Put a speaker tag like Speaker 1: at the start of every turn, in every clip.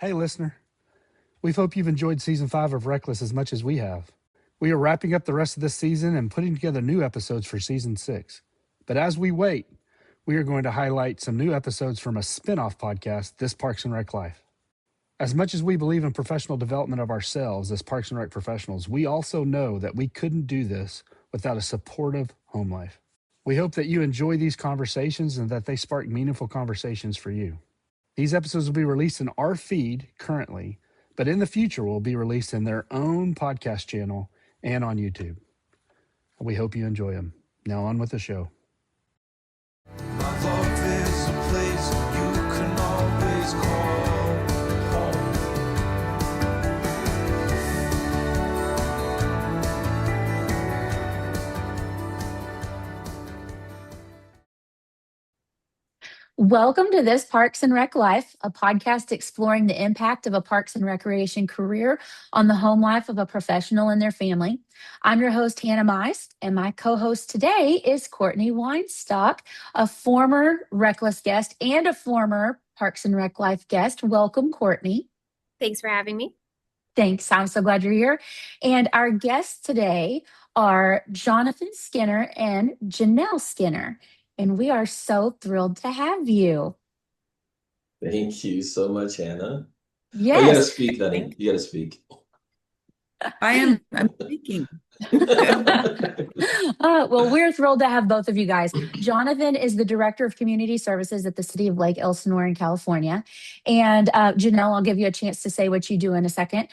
Speaker 1: Hey, listener. We hope you've enjoyed season 5 of RecLess as much as we have. We are wrapping up the rest of this season and putting together new episodes for season 6. But as we wait, we are going to highlight some new episodes from a spin-off podcast, This Parks and Rec Life. As much as we believe in professional development of ourselves as Parks and Rec professionals, we also know that we couldn't do this without a supportive home life. We hope that you enjoy these conversations and that they spark meaningful conversations for you. These episodes will be released in our feed currently, but in the future will be released in their own podcast channel and on YouTube. We hope you enjoy them. Now on with the show.
Speaker 2: My love is a place you can always call home.
Speaker 3: Welcome to This Parks and Rec Life, a podcast exploring the impact of a parks and recreation career on the home life of a professional and their family. I'm your host, Hannah Mize, and my co-host today is Cortney Weinstock, a former RecLess guest and a former Parks and Rec Life guest. Welcome, Cortney.
Speaker 4: Thanks for having me.
Speaker 3: Thanks. I'm so glad you're here. And our guests today are Johnathan Skinner and Janelle Skinner. And we are so thrilled to have you.
Speaker 5: Thank you so much, Hannah.
Speaker 3: Yes.
Speaker 5: Oh, you gotta speak, honey. You gotta speak.
Speaker 6: I'm speaking.
Speaker 3: Well, we're thrilled to have both of you guys. Johnathan is the Director of Community Services at the City of Lake Elsinore in California. And Janelle, I'll give you a chance to say what you do in a second.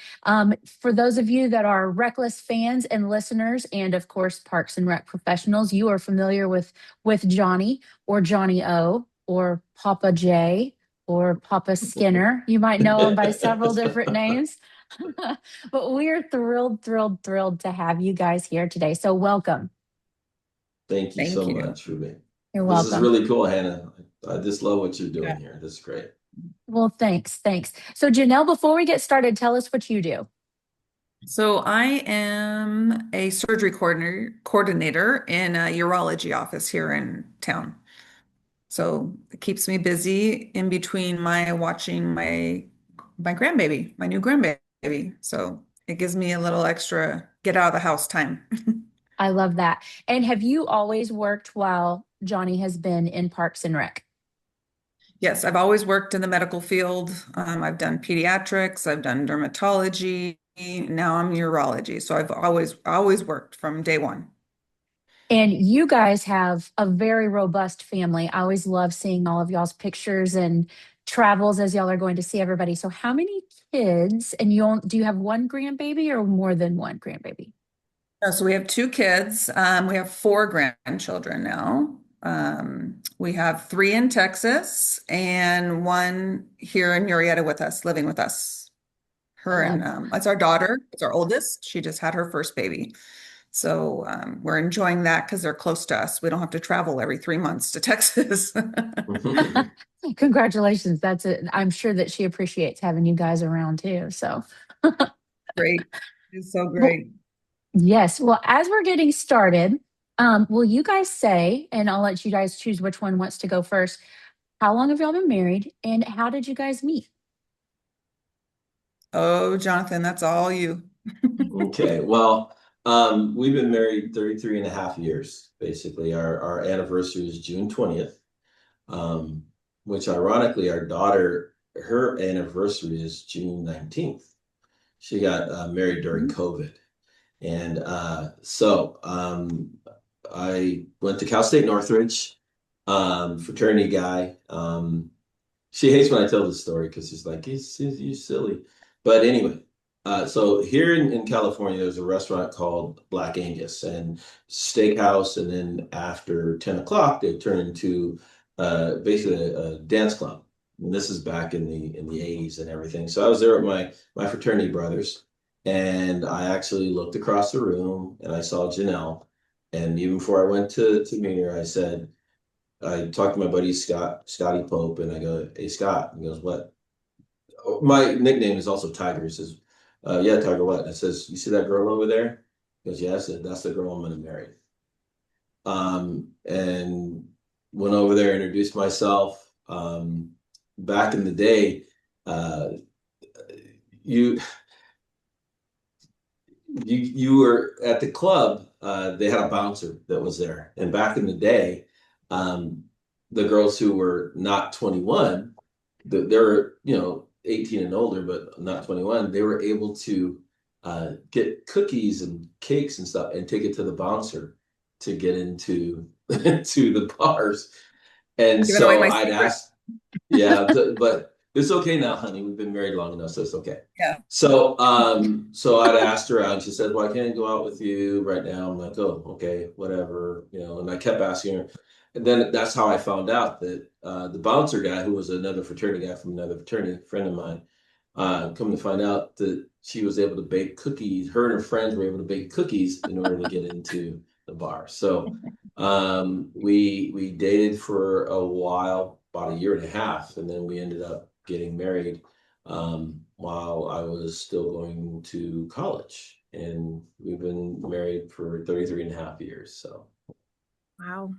Speaker 3: For those of you that are RecLess fans and listeners, and of course, Parks and Rec professionals, you are familiar with Johnny or Johnny O or Papa J or Papa Skinner. You might know him by several different names. But we're thrilled to have you guys here today. So welcome.
Speaker 5: Thank you so much for me.
Speaker 3: You're welcome.
Speaker 5: This is really cool, Hannah. I just love what you're doing here. This is great.
Speaker 3: Well, thanks. So Janelle, before we get started, tell us what you do.
Speaker 6: So I am a surgery coordinator in a urology office here in town. So it keeps me busy in between watching my grandbaby, my new grandbaby. So it gives me a little extra get out of the house time.
Speaker 3: I love that. And have you always worked while Johnny has been in Parks and Rec?
Speaker 6: Yes, I've always worked in the medical field. I've done pediatrics, I've done dermatology. Now I'm urology. So I've always worked from day one.
Speaker 3: And you guys have a very robust family. I always love seeing all of y'all's pictures and travels as y'all are going to see everybody. So how many kids, and do you have one grandbaby or more than one grandbaby?
Speaker 6: So we have 2 kids. We have 4 grandchildren now. We have 3 in Texas and 1 here in Murrieta with us, living with us. That's our daughter. It's our oldest. She just had her first baby. So we're enjoying that because they're close to us. We don't have to travel every 3 months to Texas.
Speaker 3: Congratulations. I'm sure that she appreciates having you guys around too. So
Speaker 6: great. It's so great.
Speaker 3: Yes. Well, as we're getting started, will you guys say, and I'll let you guys choose which one wants to go first, how long have y'all been married and how did you guys meet?
Speaker 6: Oh, Johnathan, that's all you.
Speaker 5: Okay. Well, we've been married 33 and a half years, basically. Our anniversary is June 20th, which ironically, our daughter, her anniversary is June 19th. She got married during COVID. And so I went to Cal State Northridge, fraternity guy. She hates when I tell this story because she's like, you're silly. But anyway, so here in California, there's a restaurant called Black Angus and steakhouse. And then after 10 o'clock, they turn into basically a dance club. And this is back in the 80s and everything. So I was there with my fraternity brothers. And I actually looked across the room and I saw Janelle. And even before I went to meet her, I talked to my buddy Scotty Pope, and I go, "Hey, Scott." He goes, "What?" My nickname is also Tiger. He says, "Yeah, Tiger, what?" I says, "You see that girl over there?" He goes, "Yeah." I said, "That's the girl I'm going to marry." And went over there, introduced myself. Back in the day, you were at the club. They had a bouncer that was there, and back in the day, the girls who were not 21, they were 18 and older, but not 21. They were able to get cookies and cakes and stuff, and take it to the bouncer to get into to the bars. And
Speaker 6: Giving away
Speaker 5: so
Speaker 6: my
Speaker 5: I'd
Speaker 6: secret.
Speaker 5: ask, yeah, but it's okay now, honey. We've been married long enough, so it's okay.
Speaker 6: Yeah.
Speaker 5: So I'd asked her out. She said, "Well, I can't go out with you right now." I'm like, "Oh, okay, whatever," And I kept asking her, and then that's how I found out that the bouncer guy, who was another fraternity guy from another fraternity, friend of mine, come to find out that she was able to bake cookies. Her and her friends were able to bake cookies in order to get into the bar. So we dated for a while, about a year and a half, and then we ended up getting married while I was still going to college. And we've been married for 33 and a half years. So
Speaker 4: Wow.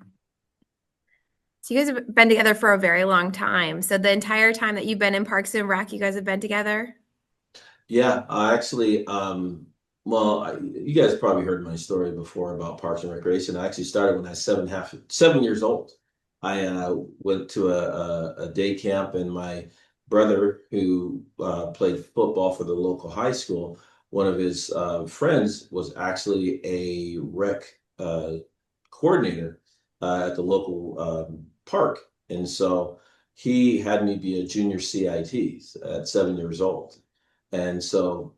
Speaker 4: So you guys have been together for a very long time. So the entire time that you've been in Parks and Rec, you guys have been together?
Speaker 5: yeah, I actually you guys probably heard my story before about Parks and Recreation. I actually started when I was 7 years old. I went to a day camp, and my brother, who played football for the local high school, one of his friends was actually a rec coordinator at the local park. And so he had me be a junior CIT at 7 years old. And so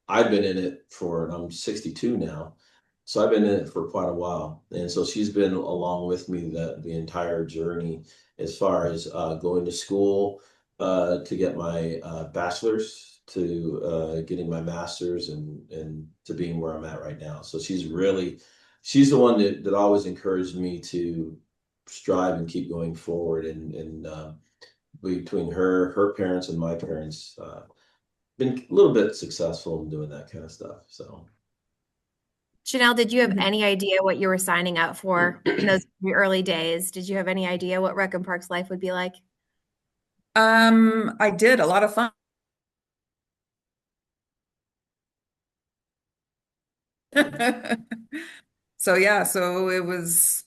Speaker 5: I've been in it and I'm 62 now. So I've been in it for quite a while. And so she's been along with me the entire journey, as far as going to school to get my bachelor's, to getting my master's, and to being where I'm at right now. So she's the one that always encouraged me to strive and keep going forward. And between her parents and my parents, been a little bit successful in doing that kind of stuff. So
Speaker 4: Janelle, did you have any idea what you were signing up for in those early days? Did you have any idea what Rec and Parks life would be like?
Speaker 6: I did a lot of fun. So yeah, so it was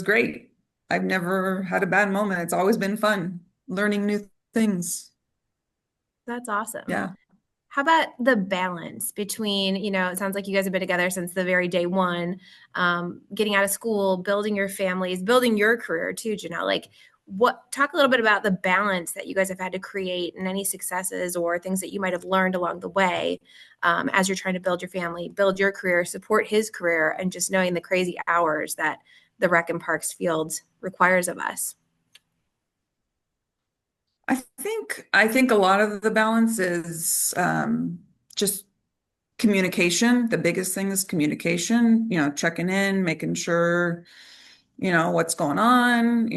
Speaker 6: great. I've never had a bad moment. It's always been fun learning new things.
Speaker 4: That's awesome.
Speaker 6: Yeah.
Speaker 4: How about the balance between, it sounds like you guys have been together since the very day one, getting out of school, building your families, building your career too, Janelle. Talk a little bit about the balance that you guys have had to create, and any successes or things that you might have learned along the way as you're trying to build your family, build your career, support his career, and just knowing the crazy hours that the Rec and Parks field requires of us.
Speaker 6: I think a lot of the balance is just communication. The biggest thing is communication, checking in, making sure, what's going on,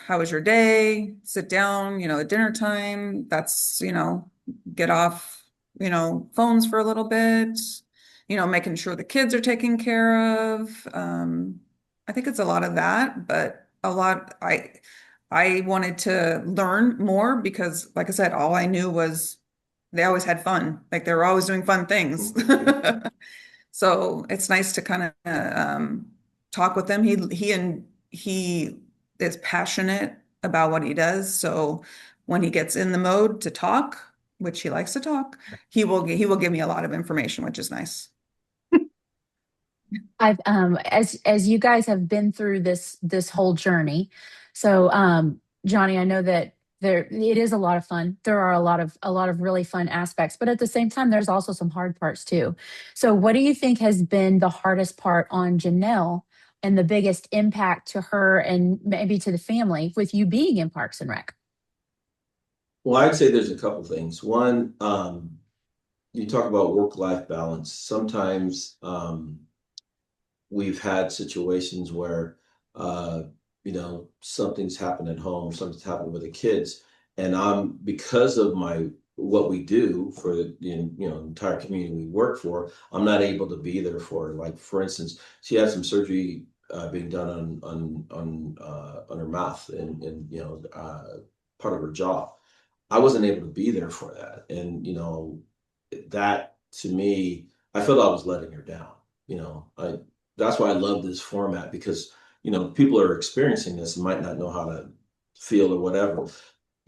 Speaker 6: how was your day? Sit down, at dinner time. That's, get off, phones for a little bit, making sure the kids are taken care of. I think it's a lot of that, but I wanted to learn more because, like I said, all I knew was they always had fun. Like they were always doing fun things. So it's nice to kind of talk with them. He is passionate about what he does. So when he gets in the mode to talk, which he likes to talk, he will give me a lot of information, which is nice.
Speaker 3: I've as you guys have been through this whole journey. So Johnny, I know that it is a lot of fun. There are a lot of really fun aspects, but at the same time, there's also some hard parts too. So what do you think has been the hardest part on Janelle and the biggest impact to her and maybe to the family with you being in Parks and Rec?
Speaker 5: well, I'd say there's a couple things. One, you talk about work-life balance. Sometimes we've had situations where something's happened at home, something's happened with the kids, and because of what we do for the entire community we work for, I'm not able to be there for her. Like, for instance, she had some surgery being done on her mouth and part of her jaw. I wasn't able to be there for that, and that to me, I felt I was letting her down. That's why I love this format, because people are experiencing this and might not know how to feel or whatever.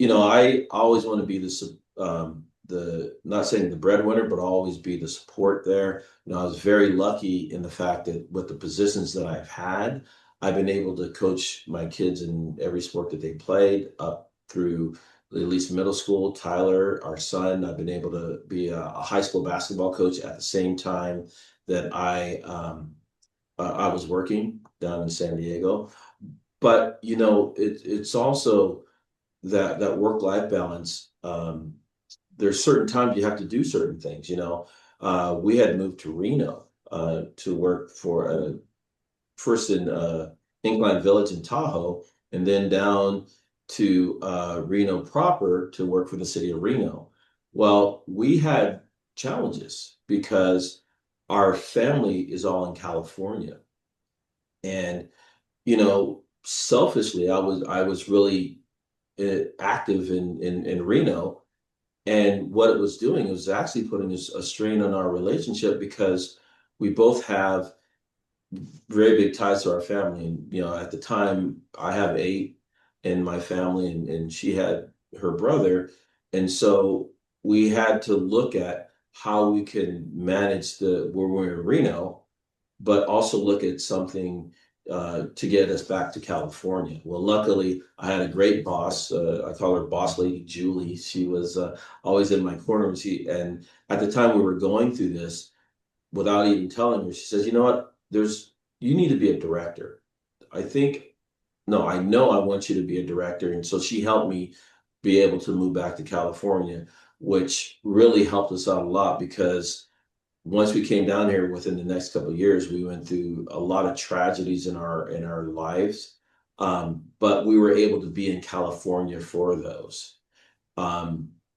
Speaker 5: I always want to be the not saying the breadwinner, but always be the support there. I was very lucky in the fact that with the positions that I've had, I've been able to coach my kids in every sport that they played up through at least middle school. Tyler, our son, I've been able to be a high school basketball coach at the same time that I was working down in San Diego. But it's also that work-life balance. There's certain times you have to do certain things. We had moved to Reno to work for first in Incline Village in Tahoe, and then down to Reno proper to work for the city of Reno. Well, we had challenges because our family is all in California, and selfishly, I was really active in Reno, and what it was doing was actually putting a strain on our relationship, because we both have very big ties to our family. And at the time, I have 8 in my family, and she had her brother, and so we had to look at how we can manage where we're in Reno, but also look at something to get us back to California. Well, luckily, I had a great boss. I call her Boss Lady Julie. She was always in my corner. And at the time we were going through this, without even telling her, she says, "You know what? You need to be a director. No, I know I want you to be a director." And so she helped me be able to move back to California, which really helped us out a lot, because once we came down here, within the next couple of years, we went through a lot of tragedies in our lives. But we were able to be in California for those.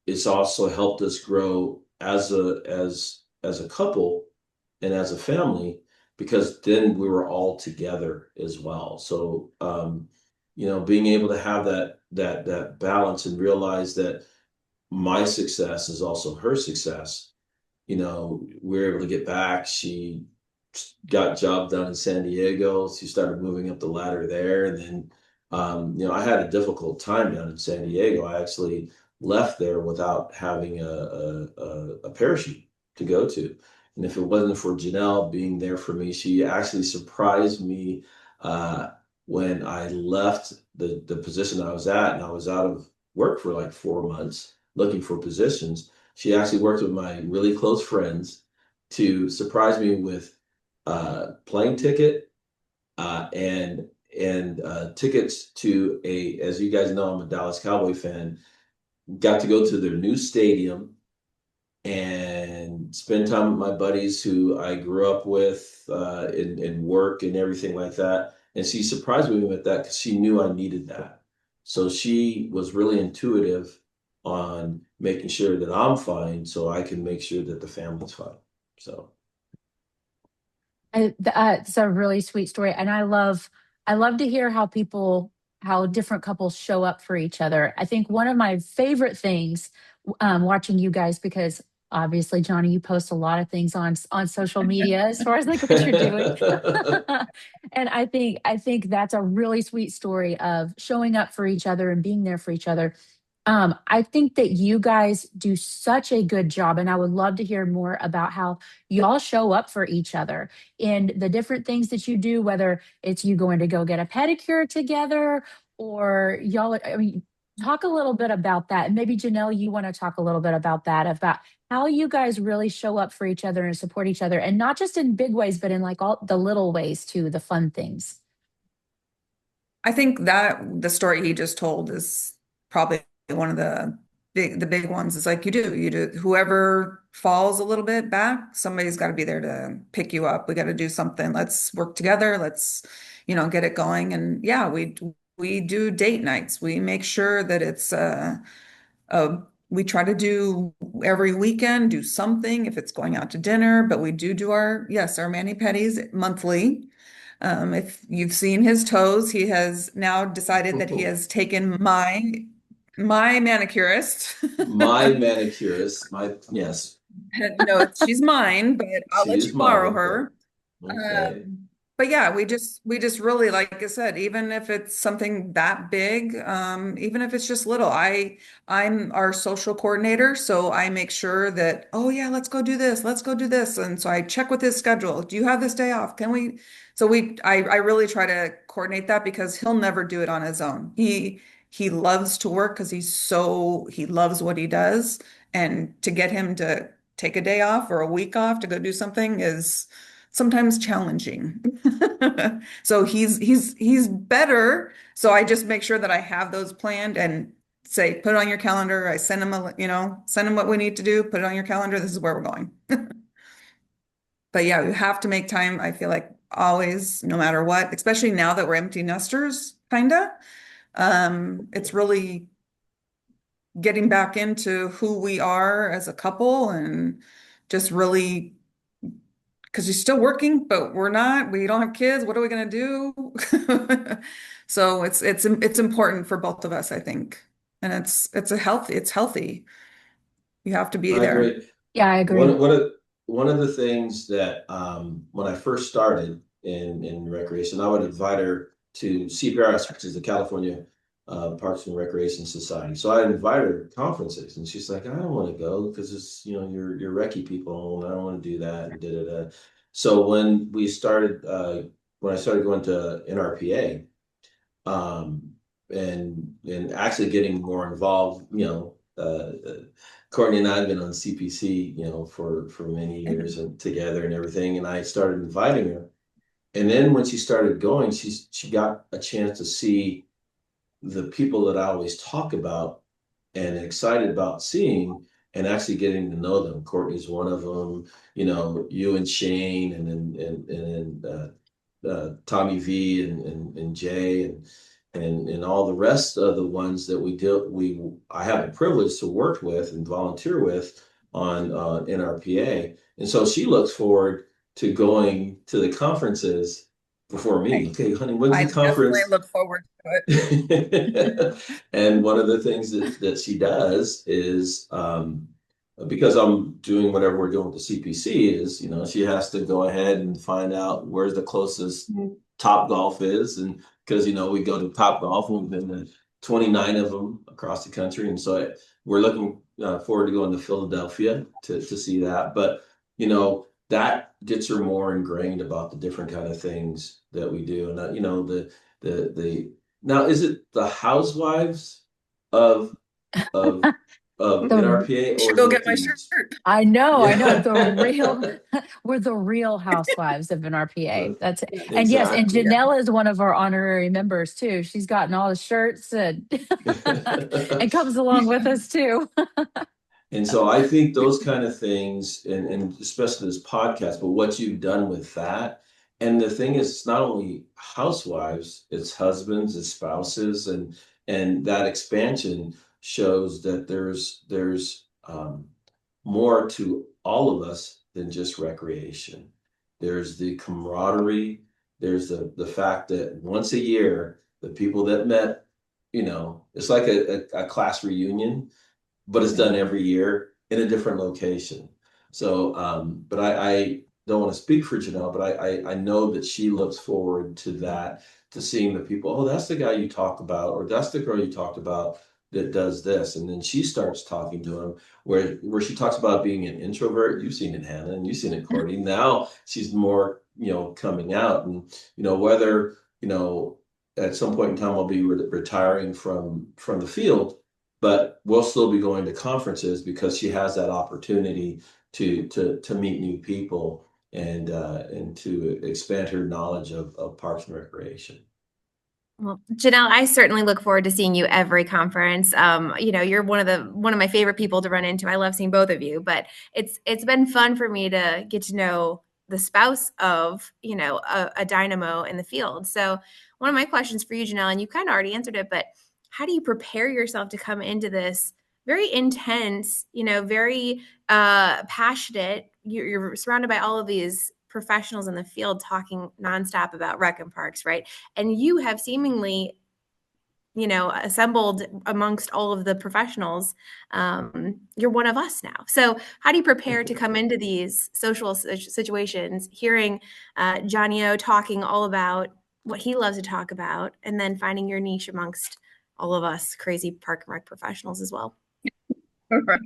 Speaker 5: It's also helped us grow as a couple and as a family, because then we were all together as well. So being able to have that balance and realize that my success is also her success. We were able to get back. She got a job done in San Diego. She started moving up the ladder there. And then, I had a difficult time down in San Diego. I actually left there without having a parachute to go to. And if it wasn't for Janelle being there for me, she actually surprised me when I left the position I was at, and I was out of work for like 4 months looking for positions. She actually worked with my really close friends to surprise me with plane ticket and tickets to as you guys know, I'm a Dallas Cowboy fan. Got to go to their new stadium and spend time with my buddies who I grew up with in work and everything like that. And she surprised me with that because she knew I needed that. So she was really intuitive on making sure that I'm fine, so I can make sure that the family's fine. So
Speaker 3: It's a really sweet story, and I love to hear how different couples show up for each other. I think one of my favorite things watching you guys, because obviously, Johnny, you post a lot of things on social media as far as like what you're doing. And I think that's a really sweet story of showing up for each other and being there for each other. I think that you guys do such a good job, and I would love to hear more about how y'all show up for each other in the different things that you do, whether it's you going to go get a pedicure together, or y'all, I mean, talk a little bit about that. And maybe Janelle, you want to talk a little bit about that, about how you guys really show up for each other and support each other, and not just in big ways, but in like all the little ways too, the fun things.
Speaker 6: I think that the story he just told is probably one of the big ones. Is like you do whoever falls a little bit back, somebody's got to be there to pick you up. We got to do something. Let's work together. Let's, get it going. And yeah, we do date nights. We make sure that it's we try to do every weekend, do something if it's going out to dinner, but we do our mani-pedis monthly. If you've seen his toes, he has now decided that he has taken my manicurist.
Speaker 5: my manicurist, yes.
Speaker 6: No, she's mine, but I'll
Speaker 5: She
Speaker 6: let
Speaker 5: is
Speaker 6: you borrow
Speaker 5: mine.
Speaker 6: her.
Speaker 5: Okay.
Speaker 6: But yeah, we just really, like I said, even if it's something that big, even if it's just little, I'm our social coordinator, so I make sure that, oh yeah, let's go do this, let's go do this. And so I check with his schedule. Do you have this day off? Can we? So I really try to coordinate that because he'll never do it on his own. He loves to work because he loves what he does. And to get him to take a day off or a week off to go do something is sometimes challenging. So he's better. So I just make sure that I have those planned and say, put it on your calendar. I send him send him what we need to do, put it on your calendar. This is where we're going. But yeah, you have to make time, I feel like always, no matter what, especially now that we're empty nesters, kinda. It's really getting back into who we are as a couple and just really because he's still working, but we're not. We don't have kids. What are we going to do? So it's important for both of us, I think. And it's healthy. You have to be
Speaker 5: I
Speaker 6: there.
Speaker 5: agree.
Speaker 3: Yeah, I
Speaker 5: One
Speaker 3: agree.
Speaker 5: one of one of the things that when I first started in recreation, I would invite her to CPRS, which is the California Parks and Recreation Society. So I invited her to conferences, and she's like, "I don't want to go because it's you're recce people, and I don't want to do that." And da da da. So when I started going to NRPA, um, and actually getting more involved. Cortney and I have been on CPC, for many years and together and everything. And I started inviting her, and then when she started going, she got a chance to see the people that I always talk about and excited about seeing and actually getting to know them. Courtney's one of them, you and Shane, and then Tommy V and Jay and all the rest of the ones that I have the privilege to work with and volunteer with on NRPA. And so she looks forward to going to the conferences before me. Okay, honey, when's
Speaker 6: I
Speaker 5: the
Speaker 6: definitely
Speaker 5: conference?
Speaker 6: look forward to it.
Speaker 5: And one of the things that she does is because I'm doing whatever we're doing with the CPC is, she has to go ahead and find out where's the closest Top Golf is. And because, we go to Top Golf, and we've been to 29 of them across the country. And so we're looking forward to going to Philadelphia to see that. But, that gets her more ingrained about the different kind of things that we do. And, the now, is it the housewives of of of
Speaker 3: The
Speaker 5: NRPA,
Speaker 6: You
Speaker 5: or
Speaker 6: should
Speaker 5: is
Speaker 6: go
Speaker 5: it
Speaker 6: get my
Speaker 5: the
Speaker 6: shirt.
Speaker 3: I know
Speaker 5: yeah
Speaker 3: the real we're the real housewives of NRPA. That's it.
Speaker 6: Yeah.
Speaker 3: And yes, and
Speaker 5: exactly.
Speaker 3: Janelle is one of our honorary members too. She's gotten all the shirts and and comes along with us too.
Speaker 5: And so I think those kind of things, and especially this podcast, but what you've done with that. And the thing is, it's not only housewives, it's husbands, it's spouses, and that expansion shows that there's more to all of us than just recreation. There's the camaraderie, there's the fact that once a year, the people that met, it's like a class reunion, but it's done every year in a different location. So, but I don't want to speak for Janelle, but I know that she looks forward to that, to seeing the people. Oh, that's the guy you talked about, or that's the girl you talked about that does this, and then she starts talking to him. Where she talks about being an introvert. You've seen it, Hannah, and you've seen it, Courtney. Now she's more, coming out, and whether at some point in time I'll be retiring from the field, but we'll still be going to conferences because she has that opportunity to meet new people and to expand her knowledge of parks and recreation.
Speaker 4: Well, Janelle, I certainly look forward to seeing you every conference. You're one of my favorite people to run into. I love seeing both of you, but it's been fun for me to get to know the spouse of, a dynamo in the field. So one of my questions for you, Janelle, and you kind of already answered it, but how do you prepare yourself to come into this very intense, very passionate? You're surrounded by all of these professionals in the field talking nonstop about rec and parks, right? And you have seemingly assembled amongst all of the professionals, you're one of us now. So how do you prepare to come into these social situations, hearing Johnny O talking all about what he loves to talk about, and then finding your niche amongst all of us crazy park and rec professionals as well?
Speaker 6: Right.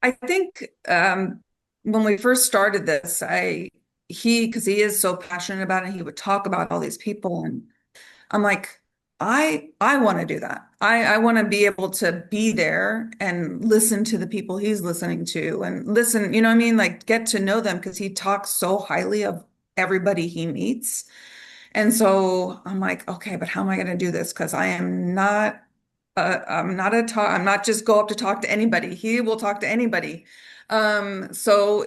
Speaker 6: I think when we first started this, because he is so passionate about it, he would talk about all these people, and I'm like, I want to do that. I want to be able to be there and listen to the people he's listening to and listen, you know what I mean? Like get to know them because he talks so highly of everybody he meets. And so I'm like, okay, but how am I going to do this? Because I'm not just go up to talk to anybody. He will talk to anybody. So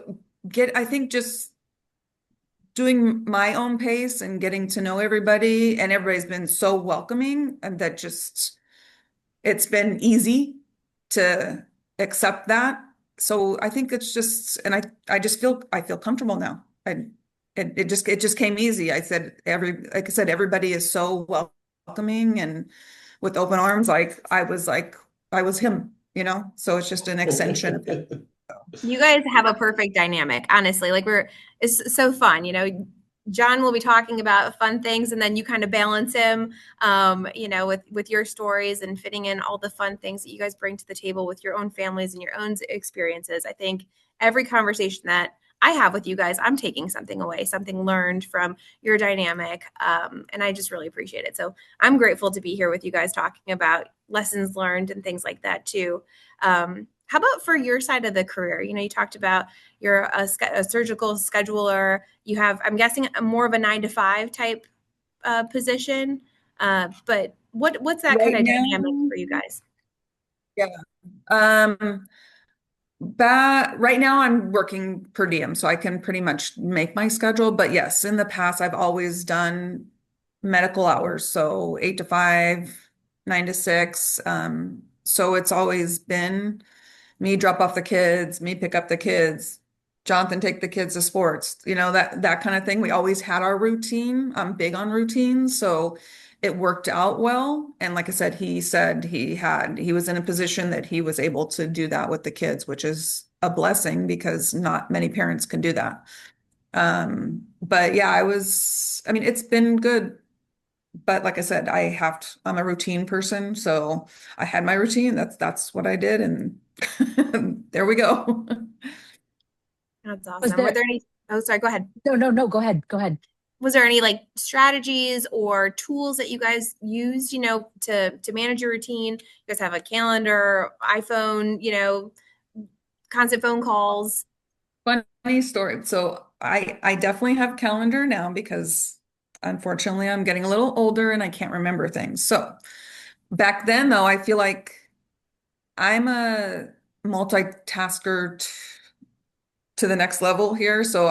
Speaker 6: I think just doing my own pace and getting to know everybody, and everybody's been so welcoming, and that just it's been easy to accept that. So I think it's just, and I feel comfortable now. It just came easy. Like I said, everybody is so welcoming and with open arms. Like I was him, you know? So it's just an extension of him.
Speaker 4: You guys have a perfect dynamic, honestly. Like it's so fun. John will be talking about fun things, and then you kind of balance him, with your stories and fitting in all the fun things that you guys bring to the table with your own families and your own experiences. I think every conversation that I have with you guys, I'm taking something away, something learned from your dynamic, and I just really appreciate it. So I'm grateful to be here with you guys talking about lessons learned and things like that too. How about for your side of the career? You talked about you're a surgical scheduler. You have, I'm guessing, more of a 9 to 5 type position. But what's that kind
Speaker 6: Right
Speaker 4: of
Speaker 6: now,
Speaker 4: dynamic for you guys?
Speaker 6: yeah. Right now I'm working per diem, so I can pretty much make my schedule. But yes, in the past I've always done medical hours, so 8 to 5, 9 to 6. So it's always been me drop off the kids, me pick up the kids, Jonathan take the kids to sports, that kind of thing. We always had our routine. I'm big on routines, so it worked out well. And like I said he was in a position that he was able to do that with the kids, which is a blessing because not many parents can do that. But yeah, I mean, it's been good. But like I said, I'm a routine person, so I had my routine. That's what I did, and there we go.
Speaker 4: That's
Speaker 3: Was
Speaker 4: awesome. Were
Speaker 3: there,
Speaker 4: there any? Oh, sorry. Go ahead.
Speaker 3: no, go ahead. Go ahead.
Speaker 4: Was there any like strategies or tools that you guys used, to manage your routine? You guys have a calendar, iPhone, constant phone calls.
Speaker 6: Funny story. So I definitely have calendar now because unfortunately I'm getting a little older and I can't remember things. So back then though, I feel like I'm a multitasker to the next level here. So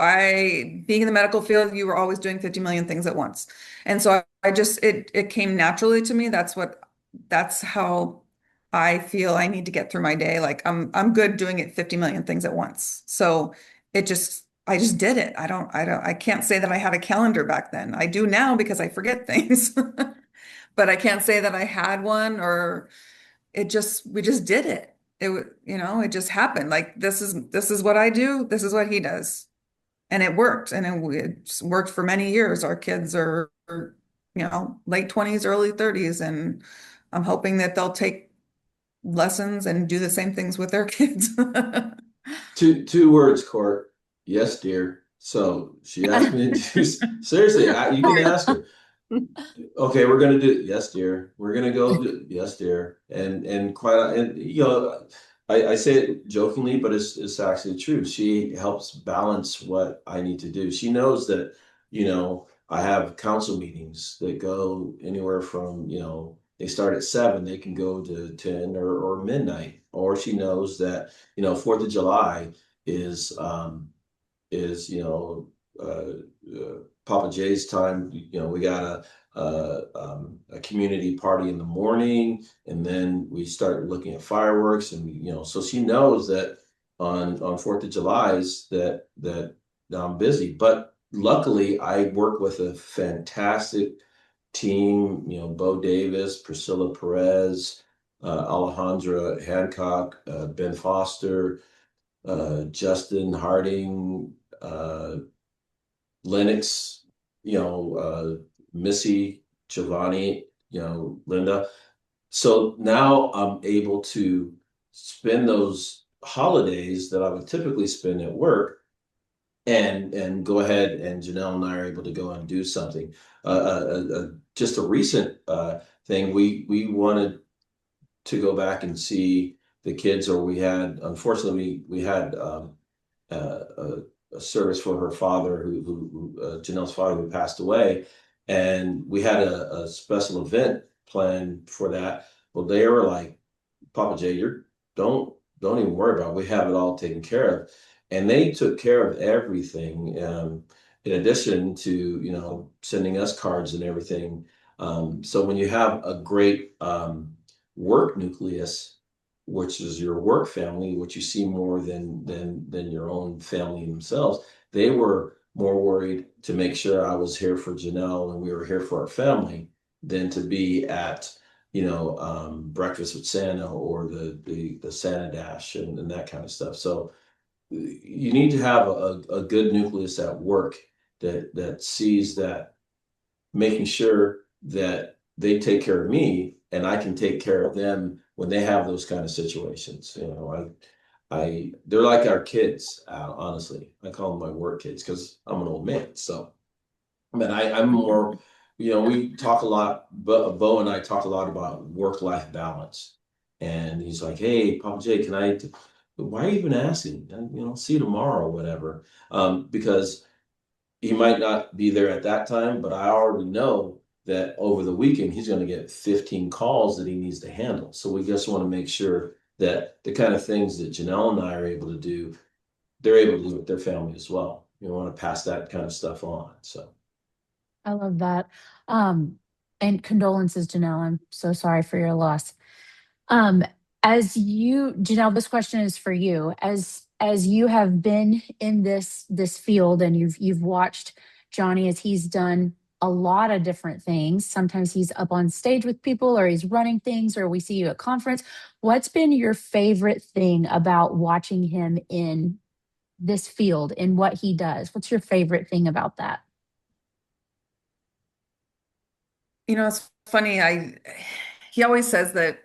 Speaker 6: being in the medical field, you were always doing 50 million things at once. And so it came naturally to me. That's how I feel I need to get through my day. Like I'm good doing it 50 million things at once. So I just did it. I can't say that I had a calendar back then. I do now because I forget things, but I can't say that I had one or we just did it. It just happened. Like this is what I do. This is what he does. And it worked. And it's worked for many years. Our kids are, late 20s, early 30s. And I'm hoping that they'll take lessons and do the same things with their kids.
Speaker 5: Two words, Court. Yes, dear. So she asked me to do, seriously, you can ask her. Okay, we're gonna do yes, dear. We're gonna go do yes, dear. And I say it jokingly, but it's actually true. She helps balance what I need to do. She knows that, I have council meetings that go anywhere from, they start at 7, they can go to 10 or midnight. Or she knows that, 4th of July is Papa Jay's time. We got a community party in the morning, and then we start looking at fireworks, and so she knows that on 4th of July's that I'm busy. But luckily, I work with a fantastic team, Bo Davis, Priscilla Perez, Alejandra Hancock, Ben Foster, Justin Harding, Lennox, Missy, Giovanni, Linda. So now I'm able to spend those holidays that I would typically spend at work and go ahead, and Janelle and I are able to go and do something. Just a recent thing, we wanted to go back and see the kids, or unfortunately we had a service for her father, who Janelle's father, who passed away, and we had a special event planned for that. Well, they were like, Papa Jay, don't even worry about it. We have it all taken care of. And they took care of everything, in addition to, sending us cards and everything. So when you have a great work nucleus, which is your work family, which you see more than your own family themselves, they were more worried to make sure I was here for Janelle and we were here for our family than to be at breakfast with Santa, or the Santa Dash, and that kind of stuff. So you need to have a good nucleus at work that sees that, making sure that they take care of me and I can take care of them when they have those kind of situations. They're like our kids, honestly. I call them my work kids because I'm an old man. So, but I'm more, we talk a lot, Bo and I talk a lot about work-life balance. And he's like, hey, Papa Jay, why are you even asking? See you tomorrow or whatever. Because he might not be there at that time, but I already know that over the weekend, he's going to get 15 calls that he needs to handle. So we just want to make sure that the kind of things that Janelle and I are able to do, they're able to do with their family as well. You want to pass that kind of stuff on. So
Speaker 3: I love that. And condolences, Janelle. I'm so sorry for your loss. Um, Janelle, this question is for you. As you have been in this field, and you've watched Johnny as he's done a lot of different things. Sometimes he's up on stage with people, or he's running things, or we see you at conference. What's been your favorite thing about watching him in this field, in what he does? What's your favorite thing about that?
Speaker 6: It's funny. He always says that,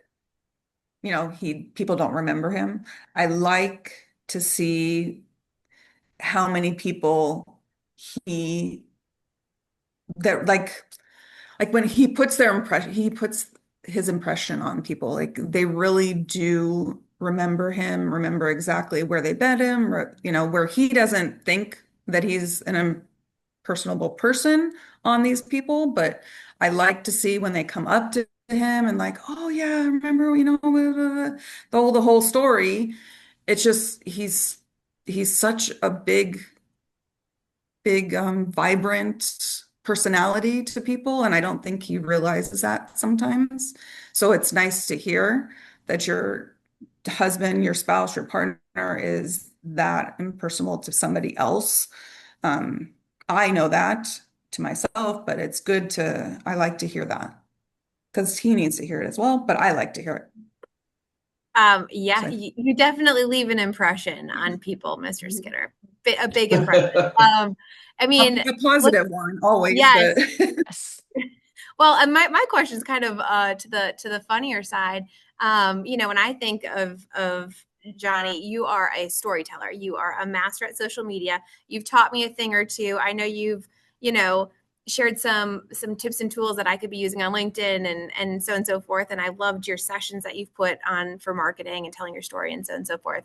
Speaker 6: people don't remember him. I like to see how many people he that like when he puts his impression on people. Like, they really do remember him, remember exactly where they met him, where he doesn't think that he's an impersonable person on these people. But I like to see when they come up to him and like, oh yeah, I remember, blah, blah, blah, the whole story. It's just he's such a big, vibrant personality to people, and I don't think he realizes that sometimes. So it's nice to hear that your husband, your spouse, your partner is that impersonal to somebody else. I know that to myself, but I like to hear that because he needs to hear it as well, but I like to hear it.
Speaker 4: Yeah,
Speaker 6: So-
Speaker 4: you definitely leave an impression on people, Mr. Skinner. A big impression. I mean,
Speaker 6: a positive one always.
Speaker 4: yes.
Speaker 6: But
Speaker 4: Well, and my question is kind of to the funnier side. When I think of Johnny, you are a storyteller. You are a master at social media. You've taught me a thing or two. I know you've, shared some tips and tools that I could be using on LinkedIn and so on and so forth. And I loved your sessions that you've put on for marketing and telling your story and so on and so forth.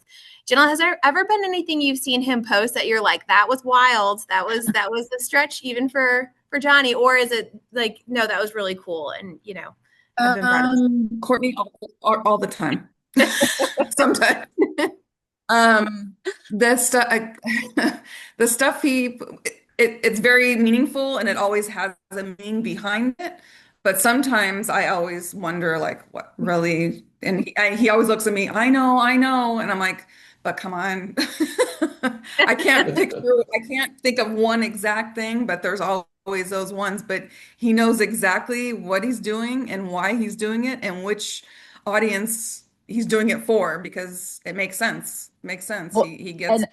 Speaker 4: Janelle, has there ever been anything you've seen him post that you're like, that was wild? That was the stretch even for Johnny? Or is it like, no, that was really cool? And, I've been proud of this.
Speaker 6: Cortney, all the time. Sometimes. The stuff, the stuff it's very meaningful, and it always has a meaning behind it. But sometimes I always wonder, like, what really? And he always looks at me, I know, and I'm like, but come on, I can't think of one exact thing, but there's always those ones, but he knows exactly what he's doing and why he's doing it and which audience he's doing it for because it makes sense. Makes sense.
Speaker 3: Well,
Speaker 6: He gets
Speaker 3: and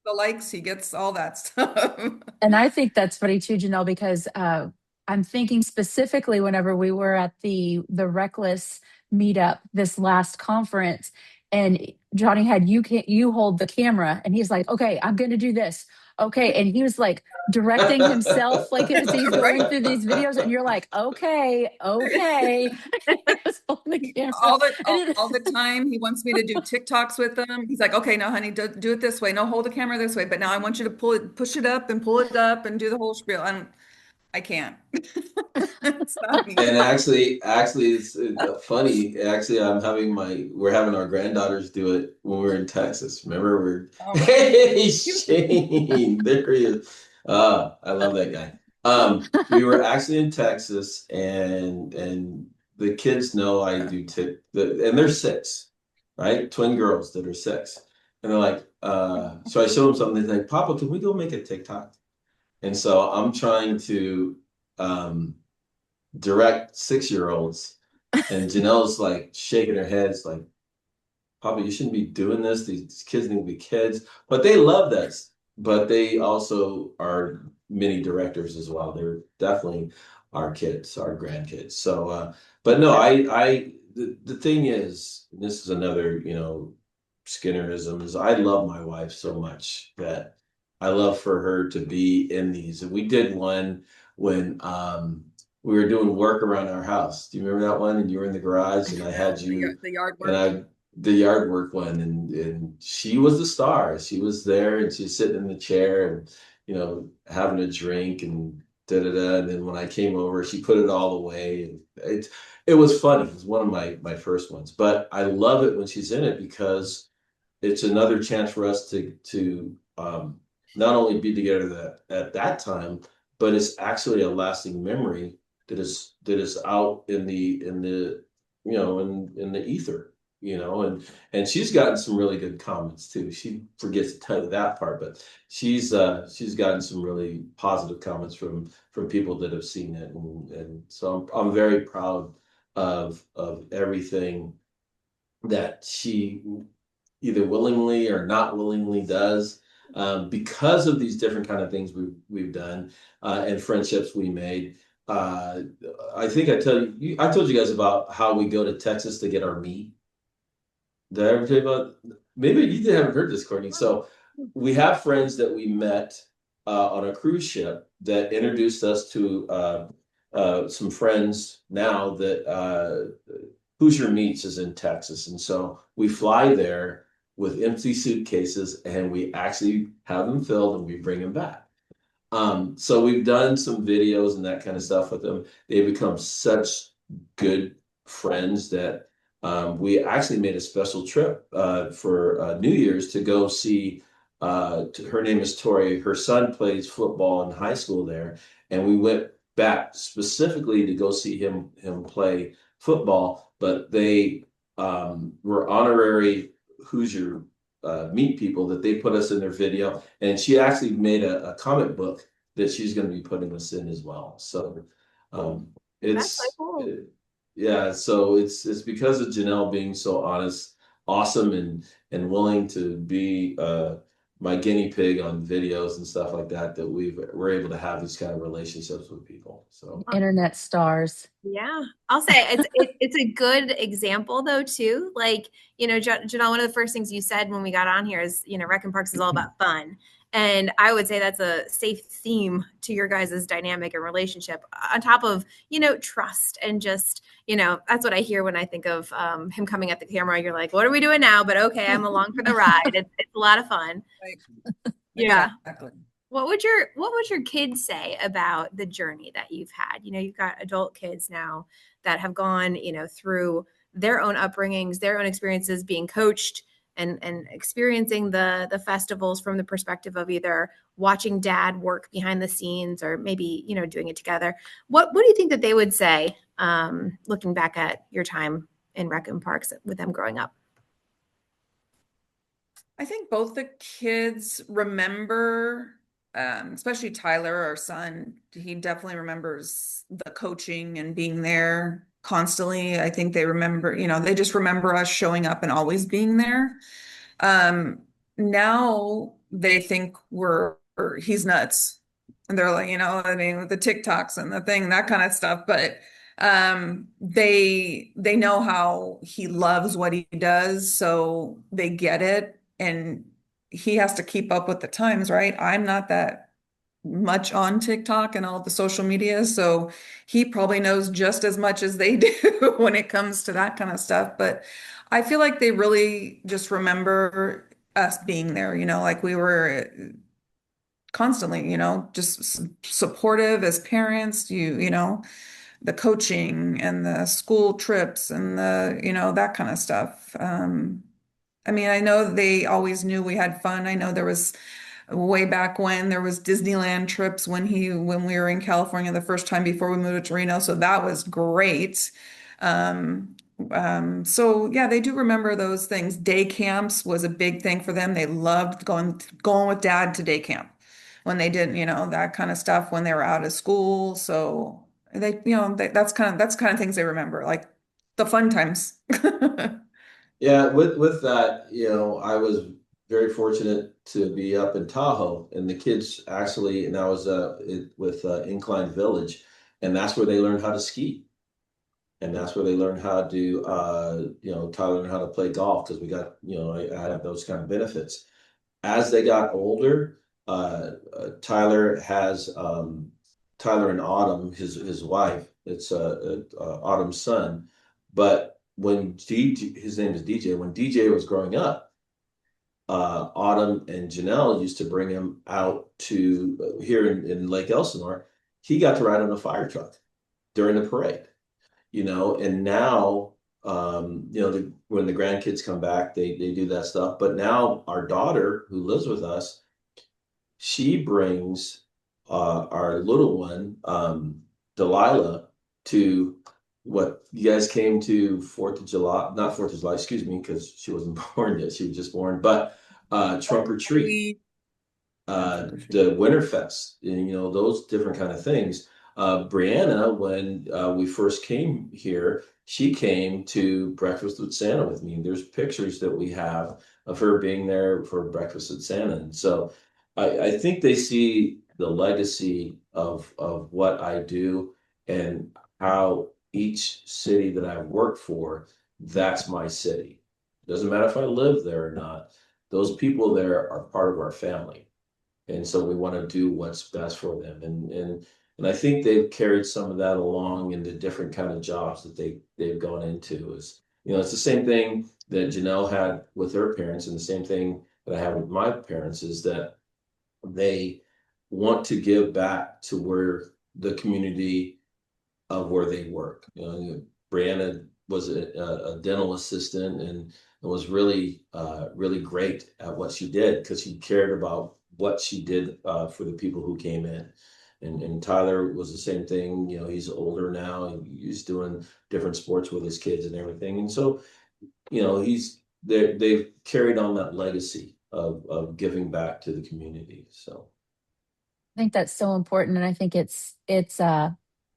Speaker 6: the likes, he gets all that stuff.
Speaker 3: And I think that's funny too, Janelle, because I'm thinking specifically whenever we were at the RecLess meetup this last conference, and Johnny had you hold the camera, and he's like, "Okay, I'm going to do this." Okay, and he was like directing himself, like as he's
Speaker 6: Right?
Speaker 3: going through these videos, and you're like, "Okay, okay." He was holding the camera,
Speaker 6: All the
Speaker 3: and
Speaker 6: all the time he wants me to do TikToks with them. He's like, okay, no, honey, do it this way. No, hold the camera this way. But now I want you to push it up and pull it up and do the whole spiel. I can't. It's not me.
Speaker 5: And actually, it's funny. Actually, we're having our granddaughters do it when we were in Texas. Remember,
Speaker 6: Oh,
Speaker 5: hey, Shane, there he is. I love that guy. We were actually in Texas, and the kids know I do and they're 6, right? Twin girls that are 6, and they're like, so I show them something. They're like, Papa, can we go make a TikTok? And so I'm trying to. Direct 6-year-olds, and Janelle's like shaking her head. It's like, Papa, you shouldn't be doing this. These kids need to be kids, but they love this. But they also are mini directors as well. They're definitely our kids, our grandkids. So, but no, the thing is, and this is another, Skinnerism is I love my wife so much that I love for her to be in these. And we did one when we were doing work around our house. Do you remember that one? And you were in the garage, and I had you,
Speaker 6: the yard
Speaker 5: and
Speaker 6: work.
Speaker 5: the yard work one, and she was the star. She was there, and she's sitting in the chair, and having a drink, and da da da. And then when I came over, she put it all away, and it was funny. It was one of my first ones, but I love it when she's in it because it's another chance for us to not only be together at that time, but it's actually a lasting memory that is out in the ether, and she's gotten some really good comments too. She forgets to tell you that part, but she's gotten some really positive comments from people that have seen it, and so I'm very proud of everything that she either willingly or not willingly does, because of these different kind of things we've done, and friendships we made. Uh, I think I told you guys about how we go to Texas to get our meat. Did I ever tell you about? Maybe you haven't heard this, Courtney. So we have friends that we met on a cruise ship that introduced us to some friends now that Hoosier Meats is in Texas. And so we fly there with empty suitcases, and we actually have them filled, and we bring them back. So we've done some videos and that kind of stuff with them. They've become such good friends that we actually made a special trip for New Year's to go see. Her name is Tori. Her son plays football in high school there, and we went back specifically to go see him play football. But they were honorary Hoosier meat people that they put us in their video, and she actually made a comic book that she's going to be putting us in as well. So
Speaker 4: That's so
Speaker 5: it's
Speaker 4: cool.
Speaker 5: yeah, so it's because of Janelle being so honest, awesome, and willing to be my guinea pig on videos and stuff like that that we're able to have these kind of relationships with people. So
Speaker 3: internet stars.
Speaker 4: Yeah, I'll say it's a good example though too. Like, Janelle, one of the first things you said when we got on here is, Rec and Parks is all about fun. And I would say that's a safe theme to your guys' dynamic and relationship on top of, trust and just, that's what I hear when I think of him coming at the camera. You're like, what are we doing now? But okay, I'm along for the ride. It's a lot of fun.
Speaker 6: Right.
Speaker 4: Yeah.
Speaker 6: Exactly.
Speaker 4: What would your kids say about the journey that you've had? You've got adult kids now that have gone, through their own upbringings, their own experiences being coached and experiencing the festivals from the perspective of either watching dad work behind the scenes or maybe, doing it together. What do you think that they would say, looking back at your time in Rec and Parks with them growing up?
Speaker 6: I think both the kids remember especially Tyler, our son, he definitely remembers the coaching and being there constantly. I think they remember, they just remember us showing up and always being there. Now they think he's nuts. And they're like, I mean, with the TikToks and the thing, that kind of stuff. But they know how he loves what he does, so they get it. And he has to keep up with the times, right? I'm not that much on TikTok and all the social media, so he probably knows just as much as they do when it comes to that kind of stuff. But I feel like they really just remember us being there, like we were constantly, just supportive as parents, the coaching and the school trips and that kind of stuff. I mean, I know they always knew we had fun. I know there was way back when there was Disneyland trips when we were in California the first time before we moved to Reno. So that was great. So yeah, they do remember those things. Day camps was a big thing for them. They loved going with dad to day camp when they didn't, that kind of stuff when they were out of school. So that's kind of things they remember, like the fun times.
Speaker 5: Yeah, with that, I was very fortunate to be up in Tahoe, and the kids actually, and I was with Incline Village, and that's where they learned how to ski, and that's where they learned how to, Tyler learned how to play golf because we got, I have those kind of benefits. As they got older, Tyler has Tyler and Autumn, his wife. It's Autumn's son, but when his name is DJ. When DJ was growing up, Autumn and Janelle used to bring him out to here in Lake Elsinore. He got to ride on a fire truck during the parade, and now, when the grandkids come back, they do that stuff. But now our daughter, who lives with us, she brings our little one, Delilah, to what you guys came to 4th of July, not 4th of July, excuse me, because she wasn't born yet. She was just born, but Trunk or Treat, the Winterfest, and those different kind of things. Brianna, when we first came here, she came to Breakfast with Santa with me. There's pictures that we have of her being there for Breakfast with Santa. And so I think they see the legacy of what I do and how each city that I've worked for, that's my city. Doesn't matter if I live there or not. Those people there are part of our family. And so we want to do what's best for them. And I think they've carried some of that along into different kind of jobs that they've gone into. It's the same thing that Janelle had with her parents, and the same thing that I have with my parents, is that they want to give back to where the community of where they work. Brianna was a dental assistant and was really, really great at what she did because she cared about what she did for the people who came in. And Tyler was the same thing. He's older now and he's doing different sports with his kids and everything. And so, they've carried on that legacy of giving back to the community. So
Speaker 3: I think that's so important, and I think it's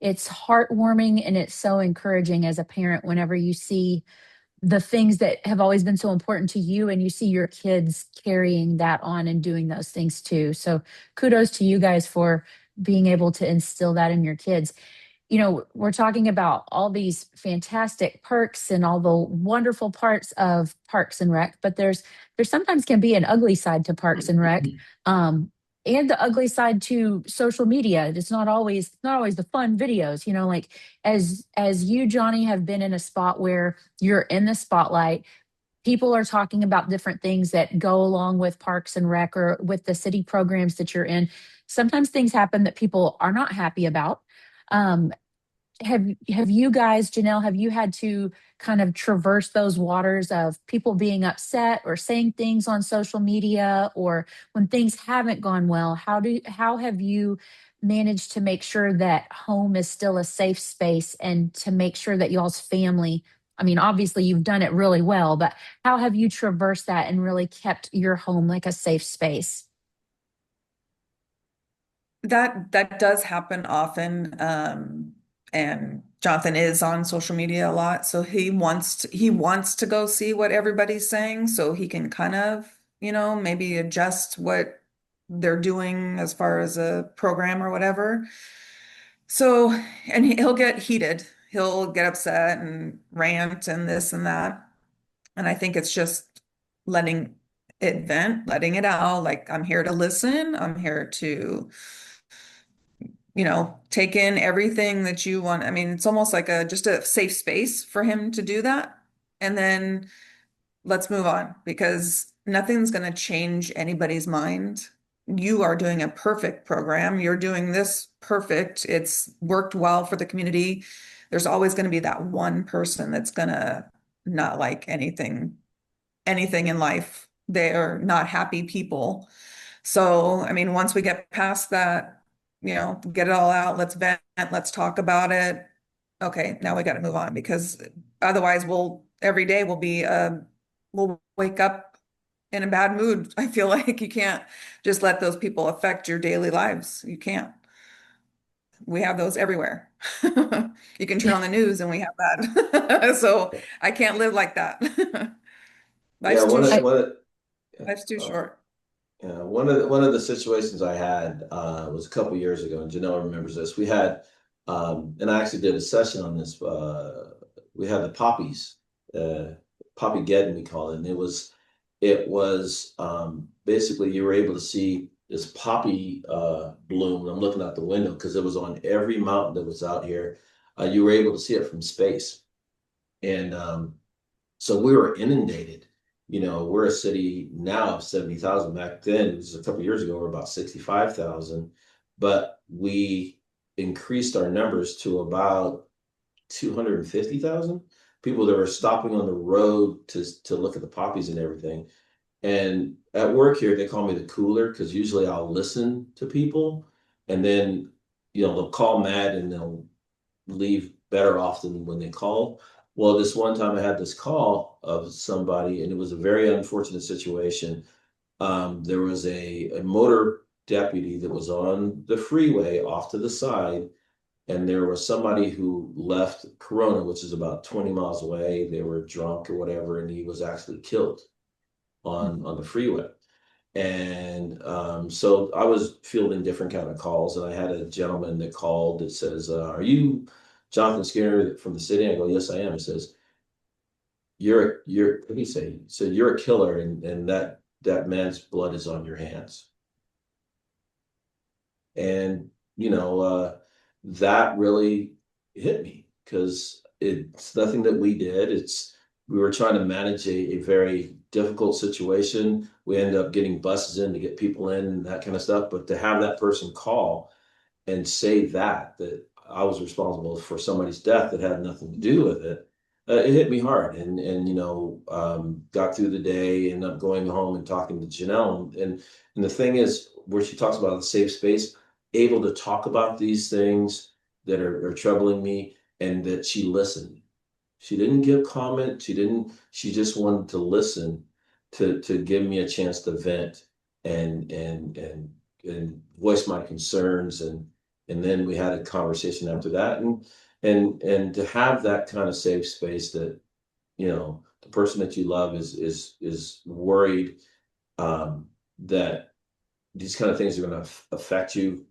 Speaker 3: heartwarming and it's so encouraging as a parent whenever you see the things that have always been so important to you and you see your kids carrying that on and doing those things too. So kudos to you guys for being able to instill that in your kids. We're talking about all these fantastic perks and all the wonderful parts of Parks and Rec, but there sometimes can be an ugly side to Parks and Rec. And the ugly side to social media. It's not always the fun videos, like as you, Johnny, have been in a spot where you're in the spotlight, people are talking about different things that go along with Parks and Rec or with the city programs that you're in. Sometimes things happen that people are not happy about. Have you guys, Janelle, have you had to kind of traverse those waters of people being upset or saying things on social media, or when things haven't gone well? How have you managed to make sure that home is still a safe space and to make sure that y'all's family, I mean, obviously you've done it really well, but how have you traversed that and really kept your home like a safe space?
Speaker 6: That does happen often. And Jonathan is on social media a lot, so he wants to go see what everybody's saying so he can kind of, maybe adjust what they're doing as far as a program or whatever. So, and he'll get heated. He'll get upset and rant and this and that. And I think it's just letting it vent, letting it out. Like, I'm here to listen. I'm here to take in everything that you want. I mean, it's almost like just a safe space for him to do that. And then let's move on because nothing's going to change anybody's mind. You are doing a perfect program. You're doing this perfect. It's worked well for the community. There's always going to be that one person that's going to not like anything in life. They're not happy people. So, I mean, once we get past that, get it all out, let's vent, let's talk about it. Okay, now we got to move on because otherwise every day we'll wake up in a bad mood. I feel like you can't just let those people affect your daily lives. You can't. We have those everywhere. You can turn on the news and we have that. So I can't live like that.
Speaker 5: Yeah,
Speaker 6: Life's too short.
Speaker 5: yeah,
Speaker 6: Life's too
Speaker 5: uh,
Speaker 6: short.
Speaker 5: yeah, one of the situations I had was a couple years ago, and Janelle remembers this. We had, and I actually did a session on this. We had the poppies, poppy geddon we call it, and it was basically you were able to see this poppy bloom. And I'm looking out the window because it was on every mountain that was out here. You were able to see it from space, and so we were inundated. We're a city now of 70,000. Back then, it was a couple of years ago, we're about 65,000. But we increased our numbers to about 250,000 people that were stopping on the road to look at the poppies and everything. And at work here, they call me the cooler because usually I'll listen to people and then, they'll call mad and they'll leave better off than when they call. Well, this one time I had this call of somebody, and it was a very unfortunate situation. There was a motor deputy that was on the freeway off to the side, and there was somebody who left Corona, which is about 20 miles away. They were drunk or whatever, and he was actually killed on the freeway. And so I was fielding different kind of calls, and I had a gentleman that called that says, "Are you Johnathan Skinner from the city?" I go, "Yes, I am." He says, "You're what do you say?" He said, "You're a killer, and that man's blood is on your hands." And that really hit me because it's nothing that we did. We were trying to manage a very difficult situation. We ended up getting buses in to get people in and that kind of stuff. But to have that person call and say that I was responsible for somebody's death that had nothing to do with it, it hit me hard. And got through the day, ended up going home and talking to Janelle. And the thing is, where she talks about the safe space, able to talk about these things that are troubling me, and that she listened. She didn't give comment. She just wanted to listen to give me a chance to vent and voice my concerns. And then we had a conversation after that. And to have that kind of safe space that, the person that you love is worried that these kind of things are going to affect you,